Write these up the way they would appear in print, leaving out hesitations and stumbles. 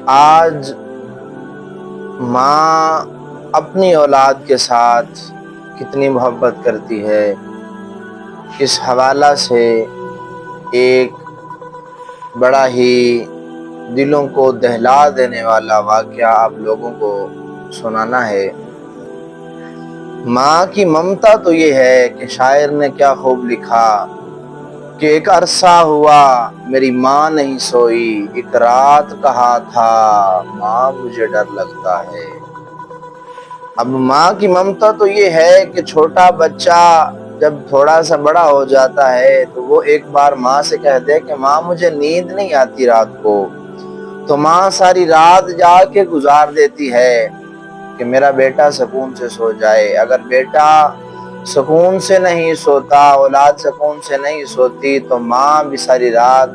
آج ماں اپنی اولاد کے ساتھ کتنی محبت کرتی ہے، اس حوالہ سے ایک بڑا ہی دلوں کو دہلا دینے والا واقعہ آپ لوگوں کو سنانا ہے۔ ماں کی ممتا تو یہ ہے کہ شاعر نے کیا خوب لکھا کہ ایک عرصہ ہوا میری ماں نہیں سوئی، ایک رات کہا تھا ماں مجھے ڈر لگتا ہے۔ اب ماں کی ممتا تو یہ ہے کہ چھوٹا بچہ جب تھوڑا سا بڑا ہو جاتا ہے تو وہ ایک بار ماں سے کہہ دے کہ ماں مجھے نیند نہیں آتی رات کو، تو ماں ساری رات جاگ کے گزار دیتی ہے کہ میرا بیٹا سکون سے سو جائے۔ اگر بیٹا سکون سے نہیں سوتا، اولاد سکون سے نہیں سوتی، تو ماں بھی ساری رات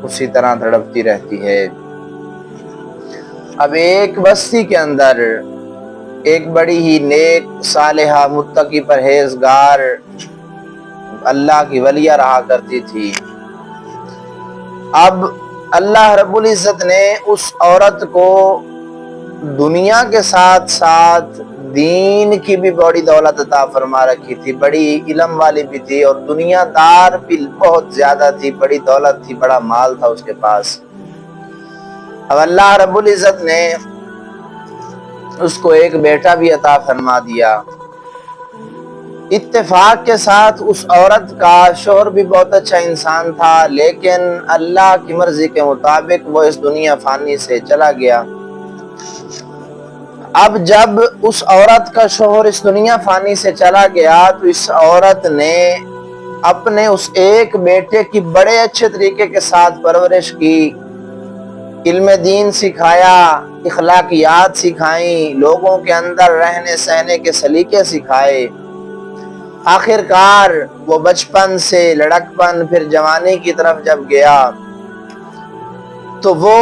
اسی طرح تڑپتی رہتی ہے۔ اب ایک بستی کے اندر ایک بڑی ہی نیک صالحہ متقی پرہیزگار اللہ کی ولیہ رہا کرتی تھی۔ اب اللہ رب العزت نے اس عورت کو دنیا کے ساتھ ساتھ دین کی بھی بڑی دولت عطا فرما رکھی تھی، بڑی علم والی بھی تھی اور دنیا دار بھی بہت زیادہ تھی، بڑی دولت تھی، بڑا مال تھا اس کے پاس۔ اب اللہ رب العزت نے اس کو ایک بیٹا بھی عطا فرما دیا۔ اتفاق کے ساتھ اس عورت کا شوہر بھی بہت اچھا انسان تھا، لیکن اللہ کی مرضی کے مطابق وہ اس دنیا فانی سے چلا گیا۔ اب جب اس عورت کا شوہر اس دنیا فانی سے چلا گیا تو اس عورت نے اپنے اس ایک بیٹے کی بڑے اچھے طریقے کے ساتھ پرورش کی، علم دین سکھایا، اخلاقیات سکھائیں، لوگوں کے اندر رہنے سہنے کے سلیقے سکھائے۔ آخرکار وہ بچپن سے لڑکپن پھر جوانی کی طرف جب گیا تو وہ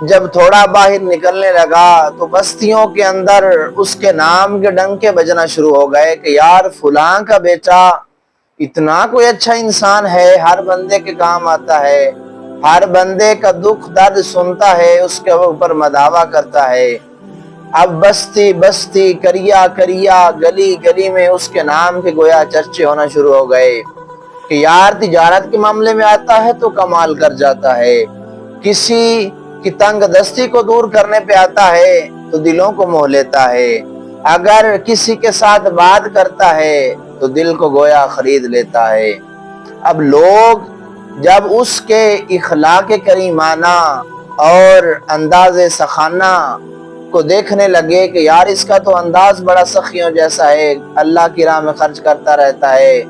جب تھوڑا باہر نکلنے لگا تو بستیوں کے اندر اس کے نام کے ڈنکے بجنا شروع ہو گئے کہ یار فلاں کا بیٹا اتنا کوئی اچھا انسان ہے، ہر بندے کے کام آتا ہے، ہر بندے کا دکھ درد سنتا ہے، اس کے اوپر مداوا کرتا ہے۔ اب بستی بستی، کریا کریا، گلی گلی میں اس کے نام کے گویا چرچے ہونا شروع ہو گئے کہ یار تجارت کے معاملے میں آتا ہے تو کمال کر جاتا ہے، کسی کی تنگ دستی کو دور کرنے پہ آتا ہے تو دلوں کو موہ لیتا ہے، اگر کسی کے ساتھ بات کرتا ہے تو دل کو گویا خرید لیتا ہے۔ اب لوگ جب اس کے اخلاق کریمانہ اور انداز سخانہ کو دیکھنے لگے کہ یار اس کا تو انداز بڑا سخیوں جیسا ہے، اللہ کی راہ میں خرچ کرتا رہتا ہے،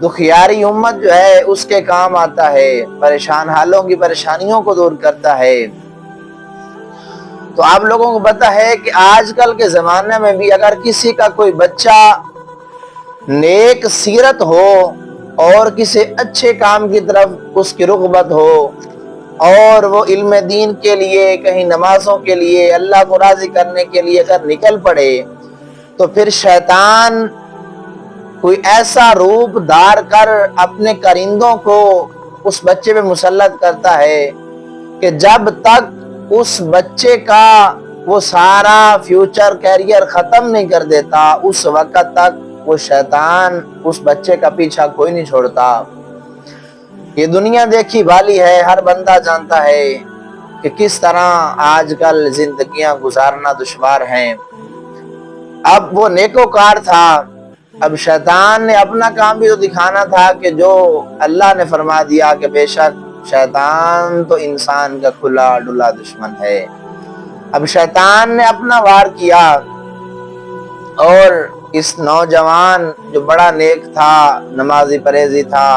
دکھیاری امت جو ہے اس کے کام آتا ہے، پریشان حالوں کی پریشانیوں کو دور کرتا ہے، تو آپ لوگوں کو پتہ ہے کہ آج کل کے زمانے میں بھی اگر کسی کا کوئی بچہ نیک سیرت ہو اور کسی اچھے کام کی طرف اس کی رغبت ہو اور وہ علم دین کے لیے، کہیں نمازوں کے لیے، اللہ کو راضی کرنے کے لیے اگر نکل پڑے تو پھر شیطان کوئی ایسا روپ دھار کر اپنے کرندوں کو اس بچے پہ مسلط کرتا ہے کہ جب تک اس بچے کا وہ سارا فیوچر کیریئر ختم نہیں کر دیتا اس وقت تک وہ شیطان اس بچے کا پیچھا کوئی نہیں چھوڑتا۔ یہ دنیا دیکھی بھالی ہے، ہر بندہ جانتا ہے کہ کس طرح آج کل زندگیاں گزارنا دشوار ہیں۔ اب وہ نیکوکار تھا، اب شیطان نے اپنا کام بھی تو دکھانا تھا کہ جو اللہ نے فرما دیا کہ بے شک شیطان تو انسان کا کھلا ڈلا دشمن ہے۔ اب شیطان نے اپنا وار کیا اور اس نوجوان جو بڑا نیک تھا، نمازی پرہیزی تھا،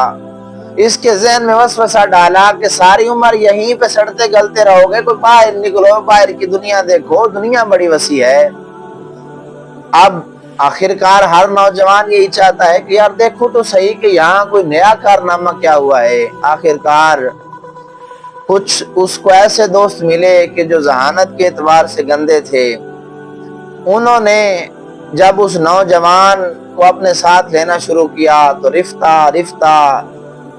اس کے ذہن میں وسوسہ ڈالا کہ ساری عمر یہیں پہ سڑتے گلتے رہو گے، کوئی باہر نکلو، باہر کی دنیا دیکھو، دنیا بڑی وسیع ہے۔ اب آخرکار ہر نوجوان یہی چاہتا ہے کہ یار دیکھو تو صحیح کہ یہاں کوئی نیا کارنامہ کیا ہوا ہے۔ آخرکار کچھ اس کو ایسے دوست ملے کہ جو ذہانت کے اعتبار سے گندے تھے، انہوں نے جب اس نوجوان کو اپنے ساتھ لینا شروع کیا تو رفتہ رفتہ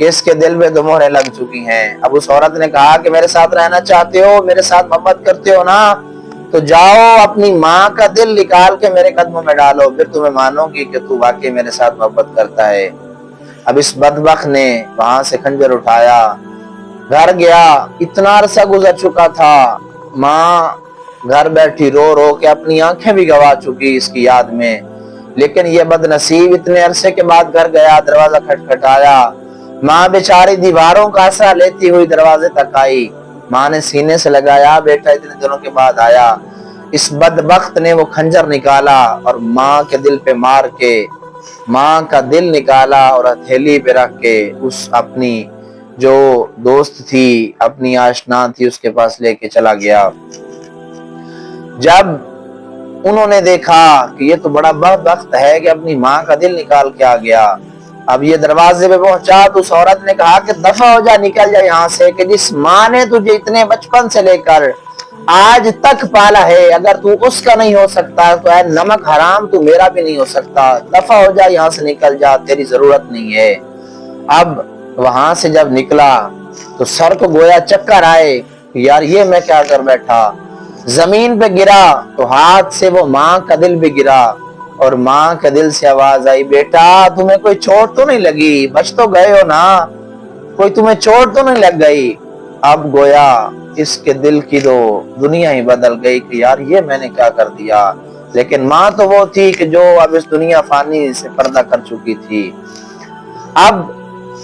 کہ اس کے دل میں تو مہریں لگ چکی ہیں۔ اب اس عورت نے کہا کہ میرے ساتھ رہنا چاہتے ہو، میرے ساتھ محبت کرتے ہو نا، تو جاؤ اپنی ماں کا دل نکال کے میرے قدموں میں ڈالو، پھر تمہیں مانوں گی کہ تو واقعی میرے ساتھ محبت کرتا ہے۔ اب اس بدبخت نے وہاں سے خنجر اٹھایا، گھر گیا، اتنا عرصہ گزر چکا تھا، ماں گھر بیٹھی رو رو کے اپنی آنکھیں بھی گوا چکی اس کی یاد میں، لیکن یہ بد نصیب اتنے عرصے کے بعد گھر گیا، دروازہ کھٹکھٹایا، ماں بیچاری دیواروں کا آسرا لیتی ہوئی دروازے تک آئی، ماں نے سینے سے لگایا، بیٹا اتنے دنوں کے بعد آیا۔ اس بدبخت نے وہ خنجر نکالا اور ماں کے دل پہ مار کے ماں کا دل نکالا اور ہتھیلی پہ رکھ کے اس اپنی جو دوست تھی، اپنی آشنا تھی، اس کے پاس لے کے چلا گیا۔ جب انہوں نے دیکھا کہ یہ تو بڑا بدبخت ہے کہ اپنی ماں کا دل نکال کے آ گیا، اب یہ دروازے پہ پہنچا تو اس عورت نے کہا کہ دفع ہو جا، نکل جا یہاں سے، کہ جس ماں نے تجھے اتنے بچپن سے لے کر آج تک پالا ہے، اگر تو اس کا نہیں ہو سکتا تو اے نمک حرام تو میرا بھی نہیں ہو سکتا، دفع ہو جا یہاں سے، نکل جا، تیری ضرورت نہیں ہے۔ اب وہاں سے جب نکلا تو سر کو گویا چکر آئے، یار یہ میں کیا کر بیٹھا، زمین پہ گرا تو ہاتھ سے وہ ماں کا دل بھی گرا اور ماں کے دل سے آواز آئی، بیٹا تمہیں کوئی چوٹ تو نہیں لگی، بچ تو گئے ہو نا، کوئی تمہیں چوٹ تو نہیں لگ گئی۔ اب گویا اس کے دل کی تو دنیا ہی بدل گئی کہ یار یہ میں نے کیا کر دیا، لیکن ماں تو وہ تھی کہ جو اب اس دنیا فانی سے پردہ کر چکی تھی۔ اب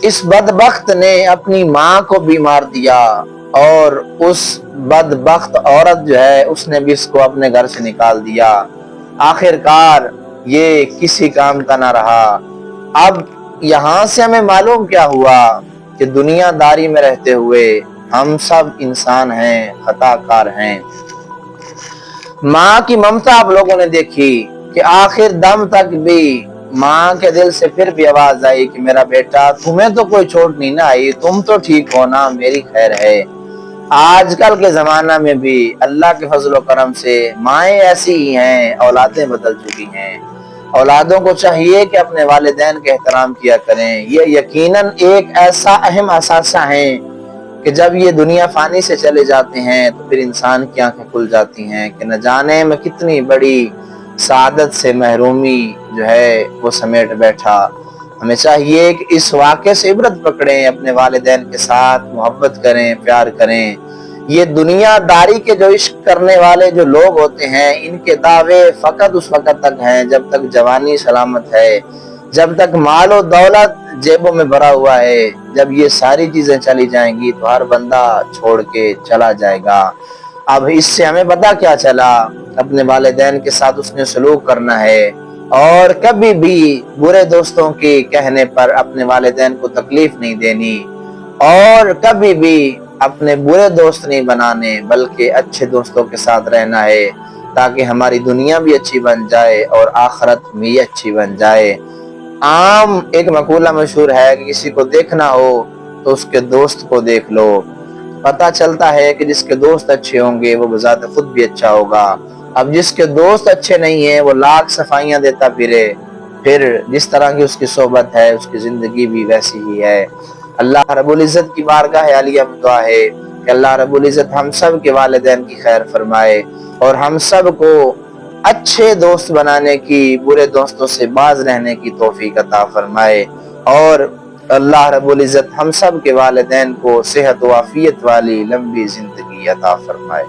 اس بدبخت نے اپنی ماں کو بھی مار دیا اور اس بدبخت عورت جو ہے اس نے بھی اس کو اپنے گھر سے نکال دیا۔ آخرکار یہ کسی کام کا نہ رہا۔ اب یہاں سے ہمیں معلوم کیا ہوا کہ دنیا داری میں رہتے ہوئے ہم سب انسان ہیں، خطا کار ہیں۔ ماں کی ممتا آپ لوگوں نے دیکھی کہ آخر دم تک بھی ماں کے دل سے پھر بھی آواز آئی کہ میرا بیٹا تمہیں تو کوئی چوٹ نہیں نہ آئی، تم تو ٹھیک ہو نا، میری خیر ہے۔ آج کل کے زمانہ میں بھی اللہ کے فضل و کرم سے مائیں ایسی ہی ہیں، اولادیں بدل چکی ہیں۔ اولادوں کو چاہیے کہ اپنے والدین کے احترام کیا کریں، یہ یقیناً ایک ایسا اہم اثاثہ ہے کہ جب یہ دنیا فانی سے چلے جاتے ہیں تو پھر انسان کی آنکھیں کھل جاتی ہیں کہ نہ جانے میں کتنی بڑی سعادت سے محرومی جو ہے وہ سمیٹ بیٹھا۔ ہمیں چاہیے کہ اس واقعے سے عبرت پکڑیں، اپنے والدین کے ساتھ محبت کریں، پیار کریں۔ یہ دنیا داری کے جو عشق کرنے والے جو لوگ ہوتے ہیں، ان کے دعوے فقط اس وقت تک ہیں جب تک جوانی سلامت ہے، جب تک مال و دولت جیبوں میں بھرا ہوا ہے۔ جب یہ ساری چیزیں چلی جائیں گی تو ہر بندہ چھوڑ کے چلا جائے گا۔ اب اس سے ہمیں پتا کیا چلا، اپنے والدین کے ساتھ اس نے سلوک کرنا ہے اور کبھی بھی برے دوستوں کے کہنے پر اپنے والدین کو تکلیف نہیں دینی اور کبھی بھی اپنے برے دوست نہیں بنانے بلکہ اچھے دوستوں کے ساتھ رہنا ہے، تاکہ ہماری دنیا بھی اچھی بن جائے اور آخرت بھی اچھی بن جائے۔ عام ایک مقولہ مشہور ہے کہ کسی کو دیکھنا ہو تو اس کے دوست کو دیکھ لو۔ پتہ چلتا ہے کہ جس کے دوست اچھے ہوں گے وہ بذات خود بھی اچھا ہوگا۔ اب جس کے دوست اچھے نہیں ہیں وہ لاکھ صفائیاں دیتا پھرے، پھر جس طرح کی اس کی صحبت ہے اس کی زندگی بھی ویسی ہی ہے۔ اللہ رب العزت کی بارگاہ عالیہ میں دعا ہے کہ اللہ رب العزت ہم سب کے والدین کی خیر فرمائے اور ہم سب کو اچھے دوست بنانے کی، برے دوستوں سے باز رہنے کی توفیق عطا فرمائے، اور اللہ رب العزت ہم سب کے والدین کو صحت و عافیت والی لمبی زندگی عطا فرمائے۔